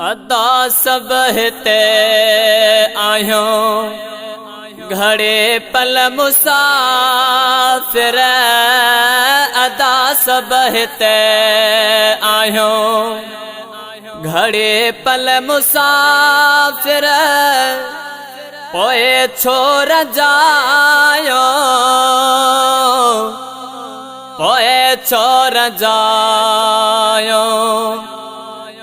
अदा सब हिते आहियूं घड़े पल मुसाफ़िर। अदा सब हिते आहियूं घड़े पल मुसाफ़िर। पोए छोर जायो पोए छोर जायो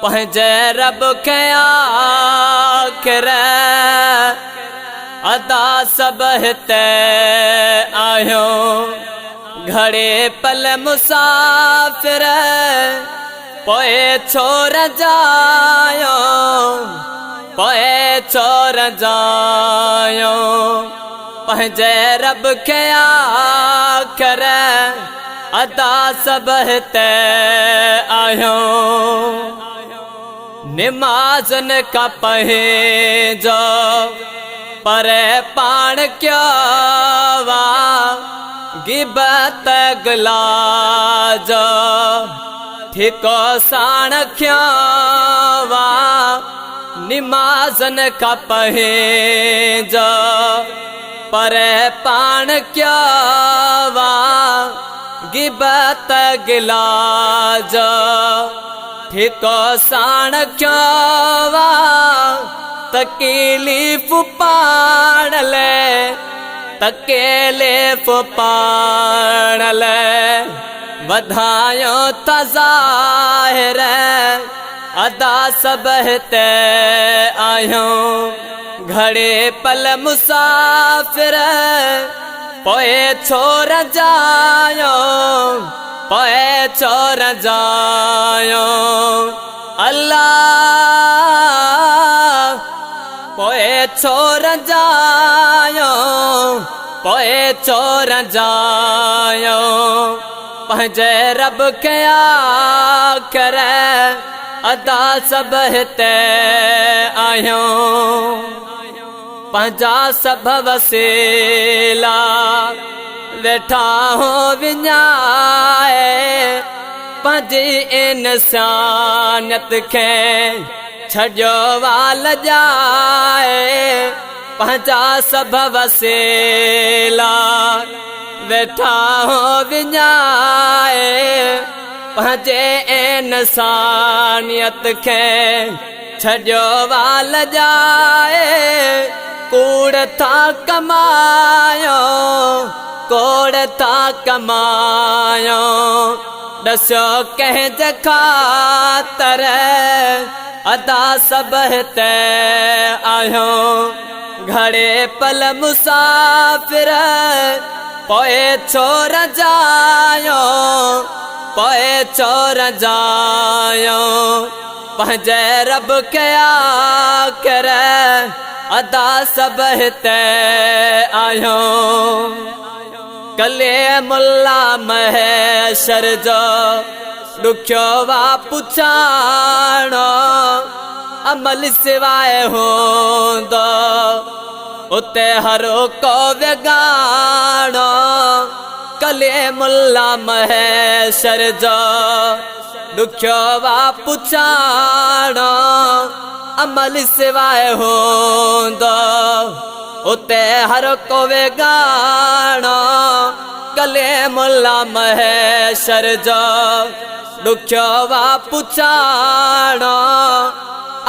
पंहिंजे रब खे आखिर। अदा सब हिते आहियूं घड़े पल मुसाफ़िर। पोए छोर जायो पोए छोर जायो पंहिंजे रब खे आखिर। अदा सब हिते आहियूं निमाज़न का पंहिंजो पर पाण क्यों वा गिबत गुलाजो ठिको साण क्यों वा। निमाज़न का पंहिंजो पर पाण क्यों वा गिबत गिलाजो ठिको साण क्यों वा। तकलीफ़ पाण ले तकलीफ़ पाण ले वधायो त ज़ाहिर। अदा सब हिते आहियूं घड़े पल मुसाफ़िर। पोए छोर जायो पोए छोर जायो अल्लाह पोए छोर जायो पोए छोर जायो पंहिंजे रब खे आखिर। अदा सब हिते आहियूं पंहिंजा सब वसीला वेठा हो विञाए। पंहिंजी इंसानियत खे छॾियो वाल जाए। पंहिंजा सब वसीला वेठा हो विञाए। पंहिंजे इंसानियत खे छॾियो वाल जाए। कूड़ था कमायो कूड़ था कमायो दस्यो कंहिंजे ख़ातिर। अदा सब हिते आहियूं घड़े पल मुसाफ़िर। पोए छोर जायो पोए छोर जायो पंहिंजे रब खे आखिर। अदा सब हिते आहियूं कले मुल्ला महेशर जो ॾुखियो वा पुछाणो अमल सिवाय हूंदो उते हर को विगाणो। कले मुल्ला महेशर जो ॾुखियो वा पुछाणो अमल सिवाय हूंदो उते हर को विगाणो। कले मुल्ला महेशर जो ॾुखियो वा पुछाणो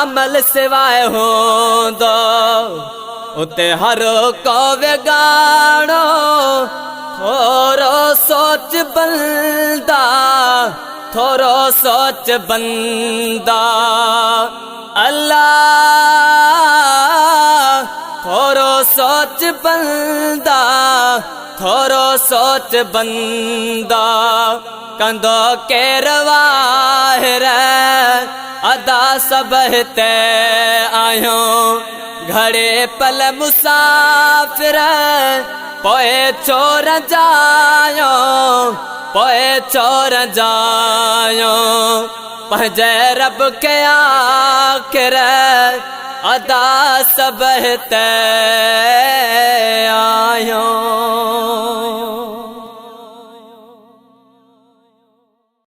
अमल सिवाय हूंदो उते हर को विगाणो। थोरो सोच बंदा थोरो सोच बंदा अल्लाह थोरो सोच बंदा थोरो सोच बंदा कंदो केर वाहिर। अदा सब हिते आहियूं घड़े पल मुसाफ़िर। पोए छोर जायो पोए छोर जायो पंहिंजे रब खे आखिर। अदा सब हिते आहियूं।